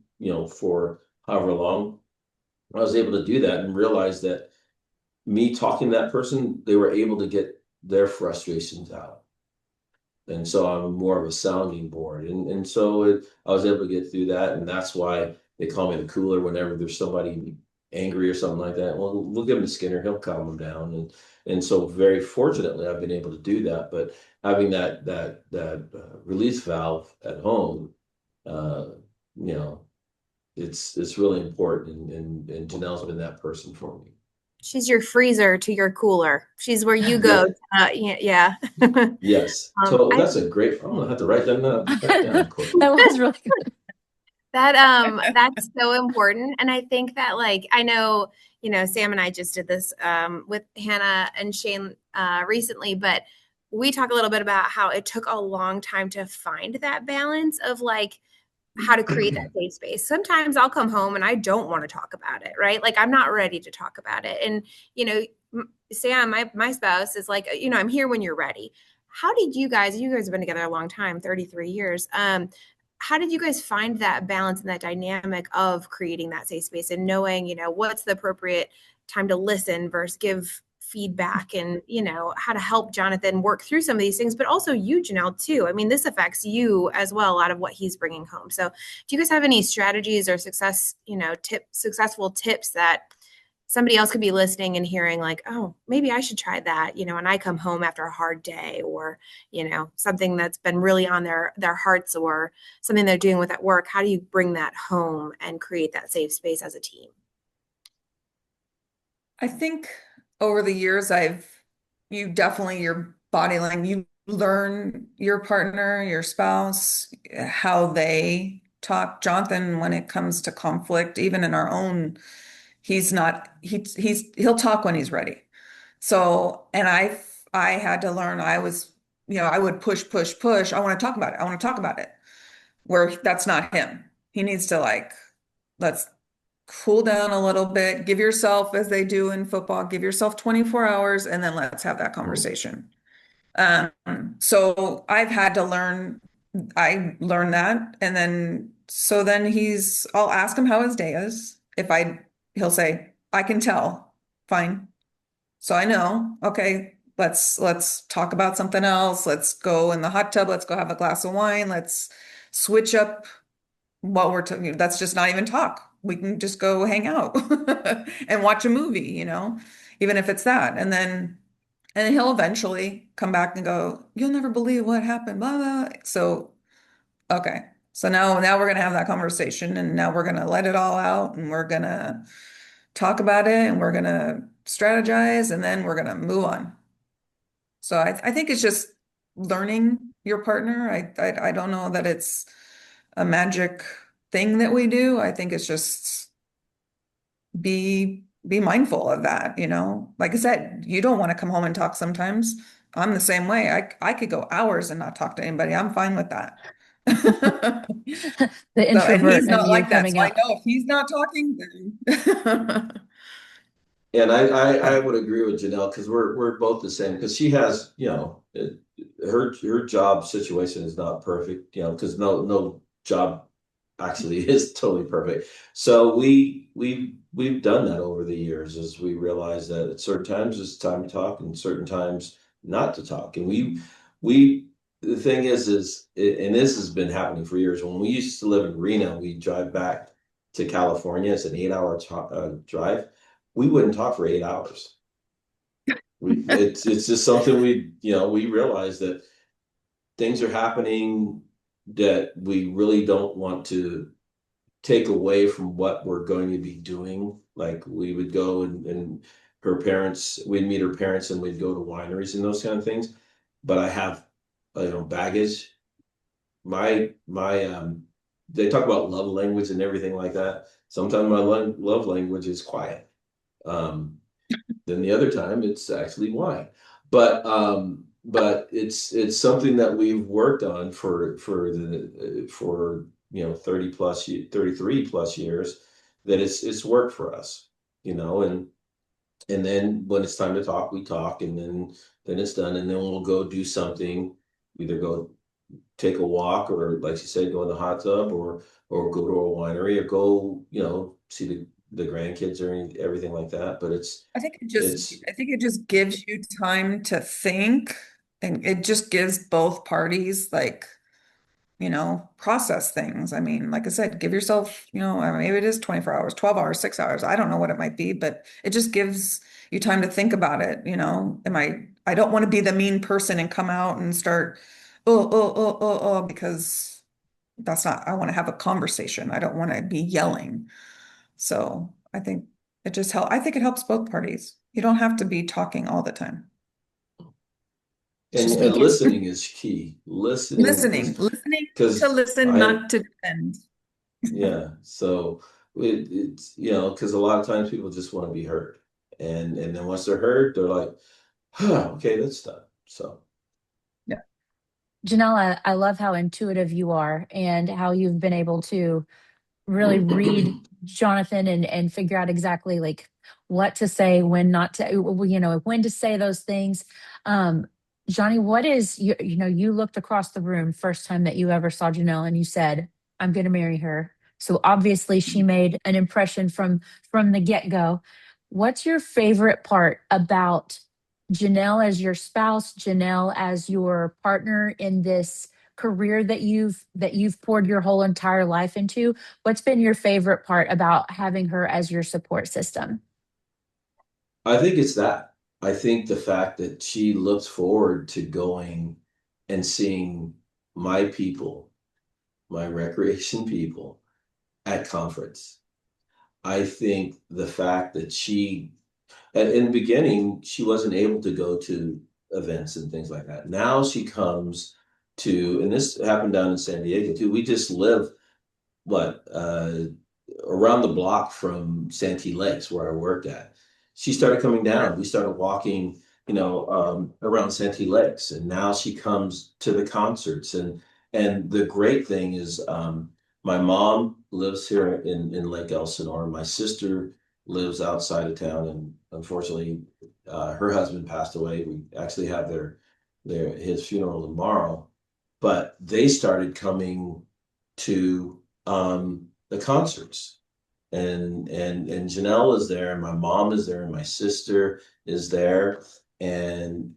Speaker 5: for however long. I was able to do that and realize that me talking to that person, they were able to get their frustrations out. And so I'm more of a sounding board. And so I was able to get through that. And that's why they call me the cooler whenever there's somebody angry or something like that. Well, we'll give him to Skinner, he'll calm them down. And so very fortunately, I've been able to do that. But having that release valve at home, you know, it's really important. And Janelle's been that person for me.
Speaker 4: She's your freezer to your cooler. She's where you go. Yeah.
Speaker 5: Yes. So that's a great. I'm gonna have to write that down.
Speaker 3: That was really good.
Speaker 4: That's so important. And I think that, like, I know, Sam and I just did this with Hannah and Shane recently, but we talk a little bit about how it took a long time to find that balance of, like, how to create that safe space. Sometimes I'll come home and I don't want to talk about it, right? Like I'm not ready to talk about it. And, you know, Sam, my spouse is like, you know, I'm here when you're ready. How did you guys have been together a long time, 33 years. How did you guys find that balance and that dynamic of creating that safe space and knowing, you know, what's the appropriate time to listen versus give feedback, and, you know, how to help Johnathan work through some of these things, but also you, Janelle, too. I mean, this affects you as well, a lot of what he's bringing home. So do you guys have any strategies or successful tips that somebody else could be listening and hearing like, oh, maybe I should try that, you know, when I come home after a hard day, or, you know, something that's been really on their hearts, or something they're doing with at work? How do you bring that home and create that safe space as a team?
Speaker 6: I think over the years, your body language, you learn your partner, your spouse, how they talk. Jonathan, when it comes to conflict, even in our own, he'll talk when he's ready. So, and I had to learn, I would push, push, push. I want to talk about it. I want to talk about it. Where that's not him. He needs to let's cool down a little bit, give yourself, as they do in football, give yourself 24 hours, and then let's have that conversation. So I learned that. And then, I'll ask him how his day is. He'll say, I can tell. Fine. So I know, okay, let's talk about something else. Let's go in the hot tub. Let's go have a glass of wine. Let's switch up what we're talking. That's just not even talk. We can just go hang out and watch a movie, you know, even if it's that. And he'll eventually come back and go, you'll never believe what happened, blah, blah. So, okay. So now we're going to have that conversation, and now we're going to let it all out, and we're going to talk about it, and we're going to strategize, and then we're going to move on. So I think it's just learning your partner. I don't know that it's a magic thing that we do. I think it's just be mindful of that, you know. Like I said, you don't want to come home and talk sometimes. I'm the same way. I could go hours and not talk to anybody. I'm fine with that.
Speaker 3: The
Speaker 6: And
Speaker 3: introvert
Speaker 6: he's
Speaker 3: of
Speaker 6: not
Speaker 3: you
Speaker 6: like that.
Speaker 3: coming
Speaker 6: So I
Speaker 3: out.
Speaker 6: know if he's not talking, then
Speaker 5: And I would agree with Janelle, because we're both the same, because she has, you know, her job situation is not perfect, you know, because no job actually is totally perfect. So we've done that over the years, as we realize that at certain times it's time to talk and certain times not to talk. And we the thing is and this has been happening for years. When we used to live in Reno, we drive back to California. It's an 8-hour drive. We wouldn't talk for 8 hours. It's just something we realize that things are happening that we really don't want to take away from what we're going to be doing. Like we would go and we'd meet her parents, and we'd go to wineries and those kind of things. But I have, baggage. My they talk about love language and everything like that. Sometimes my love language is quiet. Then the other time it's actually wine. But it's something that we've worked on for 33 plus years, that it's worked for us, you know. And then when it's time to talk, we talk, and then it's done, and then we'll go do something, either go take a walk, or like you said, go in the hot tub, or go to a winery, or go, see the grandkids or everything like that. But
Speaker 6: I think
Speaker 5: it's
Speaker 6: it just gives you time to think, and it just gives both parties process things. I mean, like I said, give yourself, maybe it is 24 hours, 12 hours, 6 hours. I don't know what it might be, but it just gives you time to think about it. I don't want to be the mean person and come out and start, because I want to have a conversation. I don't want to be yelling. So I think I think it helps both parties. You don't have to be talking all the time.
Speaker 5: and,
Speaker 3: Just
Speaker 5: and
Speaker 3: speaking.
Speaker 5: listening is key.
Speaker 6: Listening to
Speaker 5: Because
Speaker 6: listen, not to defend.
Speaker 5: yeah, so it's because a lot of times people just want to be heard, and then once they're heard, they're like, okay, that's done. So
Speaker 6: Yeah.
Speaker 3: Janelle, I love how intuitive you are and how you've been able to really read Jonathan and figure out exactly like what to say, when not to, when to say those things. Um, Johnny, what is you looked across the room first time that you ever saw Janelle and you said, I'm gonna marry her. So obviously she made an impression from the get-go. What's your favorite part about Janelle as your spouse, Janelle as your partner in this career that you've poured your whole entire life into? What's been your favorite part about having her as your support system?
Speaker 5: I think it's that. I think the fact that she looks forward to going and seeing my people, my recreation people at conference. I think the fact that in the beginning, she wasn't able to go to events and things like that. Now she comes to, and this happened down in San Diego too. We just live, what, around the block from Santee Lakes where I worked at. She started coming down. We started walking, around Santee Lakes, and now she comes to the concerts. And the great thing is, my mom lives here in Lake Elsinore. My sister lives outside of town, and unfortunately, her husband passed away. We actually have his funeral tomorrow, but they started coming to the concerts, and Janelle is there, and my mom is there, and my sister is there, and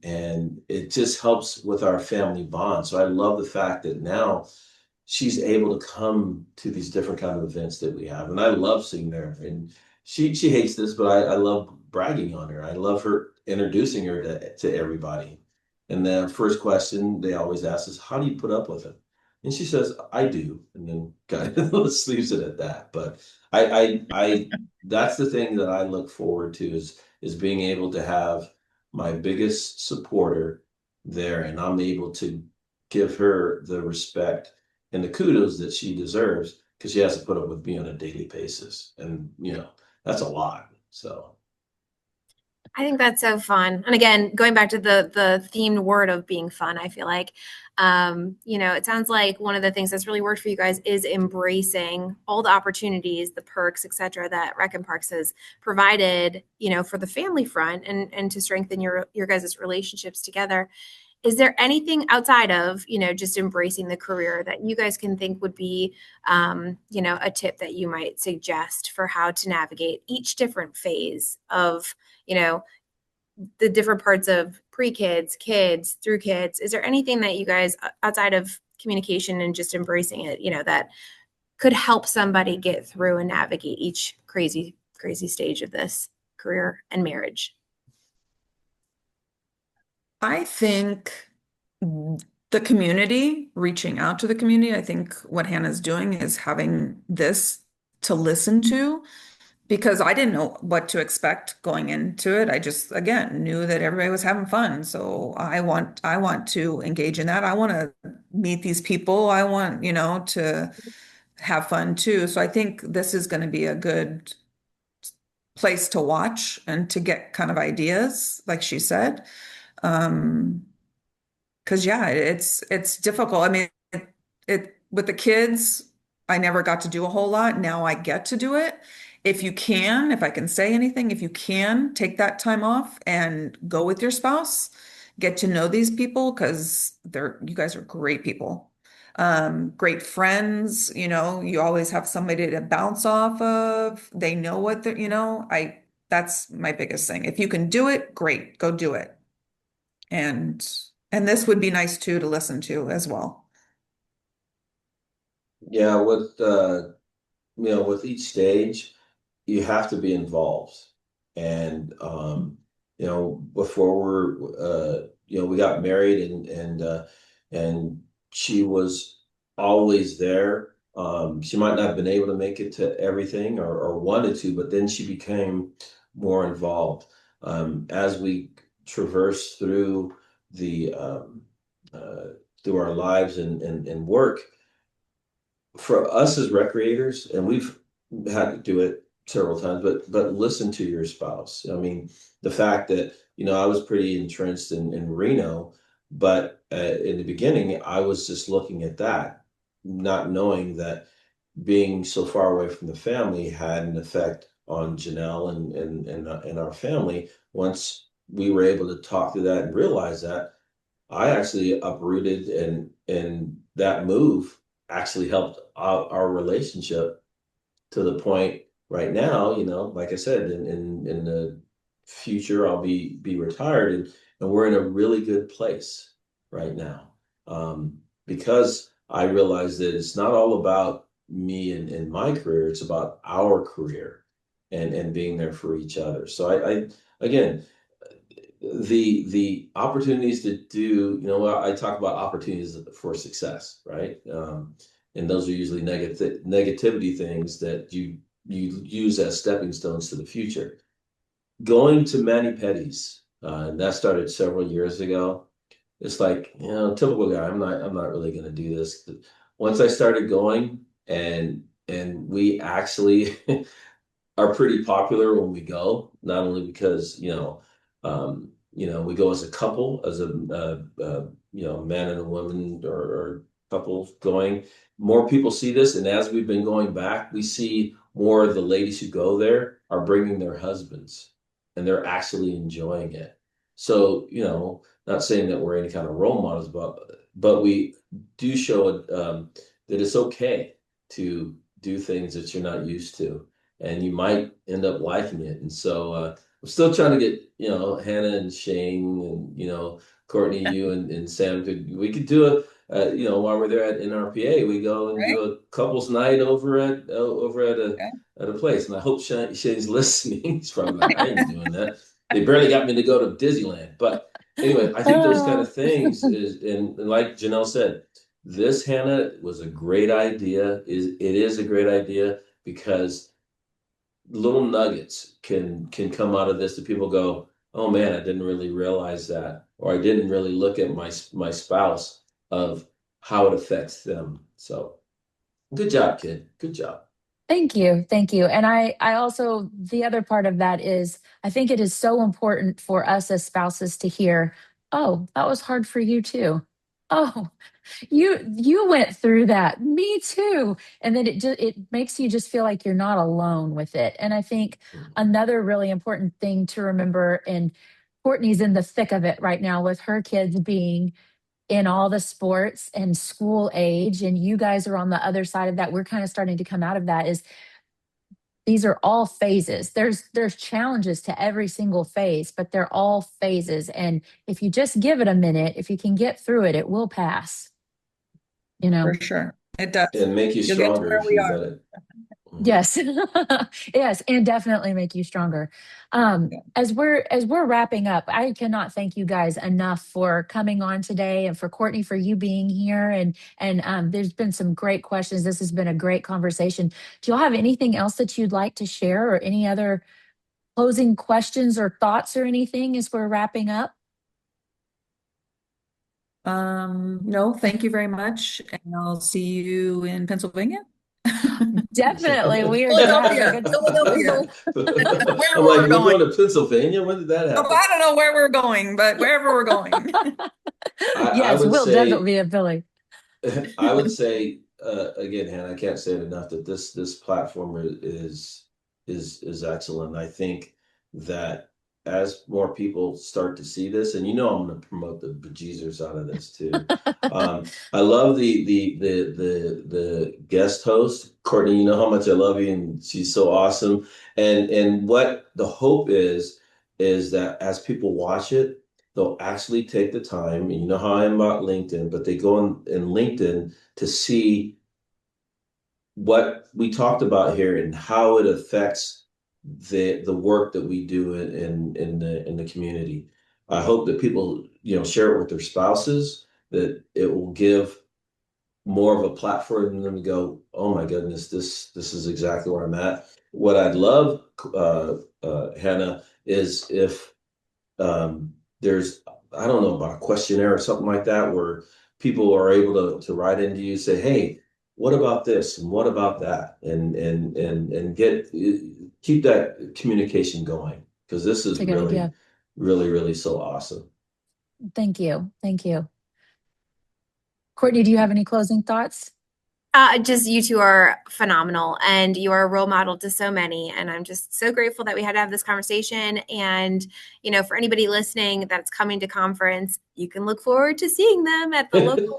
Speaker 5: it just helps with our family bond. So I love the fact that now she's able to come to these different kind of events that we have, and I love seeing her. And she hates this, but I love bragging on her. I love her introducing her to everybody. And the first question they always ask is, "How do you put up with it?" And she says, "I do," and then kind of leaves it at that. But I that's the thing that I look forward to is being able to have my biggest supporter there, and I'm able to give her the respect and the kudos that she deserves, because she has to put up with me on a daily basis, and that's a lot. So
Speaker 4: I think that's so fun. And again, going back to the themed word of being fun, I feel like it sounds like one of the things that's really worked for you guys is embracing all the opportunities, the perks, et cetera, that Rec and Parks has provided, for the family front and to strengthen your guys' relationships together. Is there anything outside of, just embracing the career that you guys can think would be, a tip that you might suggest for how to navigate each different phase of, the different parts of pre-kids, kids, through kids? Is there anything that you guys, outside of communication and just embracing it, that could help somebody get through and navigate each crazy, crazy stage of this career and marriage?
Speaker 6: I think the community, reaching out to the community, I think what Hannah's doing is having this to listen to, because I didn't know what to expect going into it. I just, again, knew that everybody was having fun. So I want to engage in that. I want to meet these people. I want, to have fun too. So I think this is going to be a good place to watch and to get kind of ideas, like she said. Because yeah, it's difficult. I mean, it with the kids, I never got to do a whole lot. Now I get to do it. If I can say anything, if you can take that time off and go with your spouse, get to know these people, because you guys are great people. Great friends, you always have somebody to bounce off of. They know what they're, that's my biggest thing. If you can do it, great, go do it. And and this would be nice too to listen to as well.
Speaker 5: yeah, with each stage, you have to be involved. And before we got married, and she was always there. She might not have been able to make it to everything, or wanted to, but then she became more involved. As we traverse the through our lives and work, for us as recreators, and we've had to do it several times, but listen to your spouse. I mean, the fact that I was pretty entrenched in Reno, But in the beginning, I was just looking at that, not knowing that being so far away from the family had an effect on Janelle and our family. Once we were able to talk through that and realize that, I actually uprooted, and that move actually helped our relationship to the point right now, like I said, in the future, I'll be retired, and we're in a really good place right now. Because I realized that it's not all about me and my career, it's about our career and being there for each other. So I again, the opportunities to do, I talk about opportunities for success, right? And those are usually negativity things that you use as stepping stones to the future. Going to mani pedis, and that started several years ago. It's like, typical guy. I'm not really going to do this. Once I started going, and we actually are pretty popular when we go, not only because we go as a couple, as a man and a woman, or couple going. More people see this, and as we've been going back, we see more of the ladies who go there are bringing their husbands, and they're actually enjoying it. So, not saying that we're any kind of role models, but we do show that it's okay to do things that you're not used to, and you might end up liking it. And so I'm still trying to get, Hannah and Shane and, Cortney, you and Sam, we could do while we're there at NRPA, we go and do a couples night over at a place. And I hope Shane's listening. He's probably like, I ain't doing that. They barely got me to go to Disneyland. But anyway, I think those kind of things and like Janelle said, this, Hannah, was a great idea. It is a great idea because little nuggets can come out of this that people go, oh man, I didn't really realize that, or I didn't really look at my spouse of how it affects them. So good job, kid. Good job.
Speaker 3: Thank you. Thank you. And I also, the other part of that is, I think it is so important for us as spouses to hear, oh, that was hard for you too. Oh, you went through that. Me too. And then it makes you just feel like you're not alone with it. And I think another really important thing to remember, and Courtney's in the thick of it right now with her kids being in all the sports and school age, and you guys are on the other side of that. We're kind of starting to come out of that. Is these are all phases. There's challenges to every single phase, but they're all phases. And if you just give it a minute, if you can get through it, it will pass.
Speaker 6: For sure. It does.
Speaker 5: And make you
Speaker 6: You'll get to
Speaker 5: stronger
Speaker 6: where
Speaker 5: if
Speaker 6: we
Speaker 5: you
Speaker 6: are.
Speaker 5: let it.
Speaker 3: Yes. Yes, and definitely make you stronger. As we're wrapping up, I cannot thank you guys enough for coming on today, and for Courtney for you being here. And there's been some great questions. This has been a great conversation. Do y'all have anything else that you'd like to share, or any other closing questions or thoughts or anything as we're wrapping up?
Speaker 6: No, thank you very much. And I'll see you in Pennsylvania.
Speaker 3: Definitely. We are going to have a good
Speaker 6: Philadelphia. Where
Speaker 5: I'm
Speaker 6: we're
Speaker 5: like, we're going to Pennsylvania? When did that
Speaker 6: Oh,
Speaker 5: happen?
Speaker 6: I don't know where we're going, but wherever we're going.
Speaker 5: I
Speaker 3: Yes,
Speaker 5: would
Speaker 3: we'll
Speaker 5: say,
Speaker 3: definitely be in Philly.
Speaker 5: I would say, again, Hannah, I can't say it enough that this platform is excellent. I think that as more people start to see this, and I'm going to promote the bejesus out of this too. I love the guest host, Cortney. You know how much I love you, and she's so awesome. And what the hope is that as people watch it, they'll actually take the time. And you know how I am about LinkedIn, but they go in LinkedIn to see what we talked about here and how it affects the work that we do in the community. I hope that people share it with their spouses, that it will give more of a platform for them to go, oh my goodness, this is exactly where I'm at. What I'd love, Hannah, is if there's, I don't know, about a questionnaire or something like that, where people are able to write into you, say, hey, what about this and what about that, and keep that communication going, because this is
Speaker 3: That's a good idea.
Speaker 5: really so awesome.
Speaker 3: Thank you. Thank you. Courtney, do you have any closing thoughts?
Speaker 4: Just you two are phenomenal and you are a role model to so many. And I'm just so grateful that we had to have this conversation. And, you know, for anybody listening that's coming to conference, you can look forward to seeing them at the local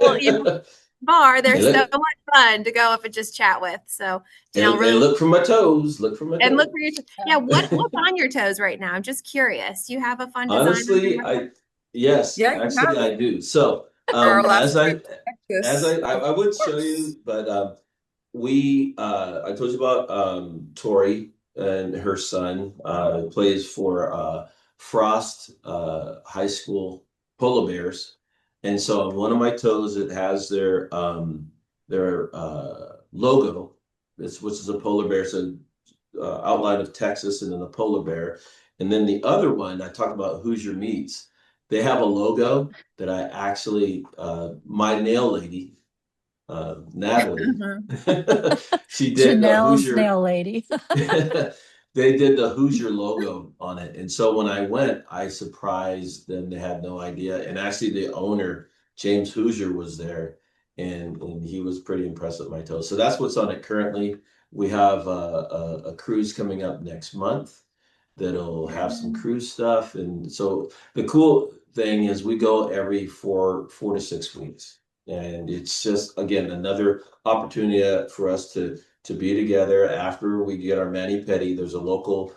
Speaker 4: bar. They're so much fun to go up and just chat with. So, Janelle, really
Speaker 5: look for my toes. Look for my toes.
Speaker 4: and look for your yeah. What's on your toes right now? I'm just curious. You have a fun design.
Speaker 5: Honestly, yes,
Speaker 6: Yeah,
Speaker 5: actually I do. So as I would show you, but I told you about Tori and her son plays for Frost High School Polo Bears, and so on one of my toes it has their logo, which is a polar bear, so outline of Texas and then a polar bear, and then the other one I talked about Hoosier Meats. They have a logo that I actually my nail lady. Natalie. She did the
Speaker 3: Janelle's
Speaker 5: Hoosier.
Speaker 3: nail lady.
Speaker 5: They did the Hoosier logo on it. And so when I went, I surprised them. They had no idea. And actually the owner, James Hoosier, was there and he was pretty impressed with my toes. So that's what's on it currently. We have a cruise coming up next month that'll have some cruise stuff. And so the cool thing is we go every 4 to 6 weeks. And it's just, again, another opportunity for us to be together after we get our mani-pedi. There's a local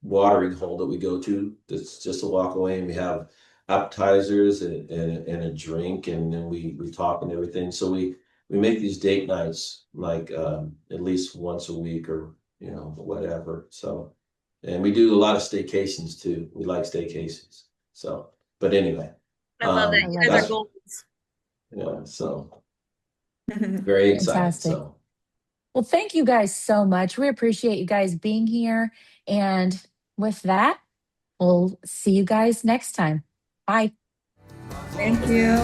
Speaker 5: watering hole that we go to that's just a walk away, and we have appetizers and a drink, and then we talk and everything. So we make these date nights like at least once a week or whatever. So, and we do a lot of staycations too. We like staycations. So, but anyway.
Speaker 4: I love that. You guys are goals.
Speaker 5: Yeah, so very excited.
Speaker 3: Fantastic.
Speaker 5: So,
Speaker 3: well, thank you guys so much. We appreciate you guys being here. And with that, we'll see you guys next time. Bye.
Speaker 6: Thank you.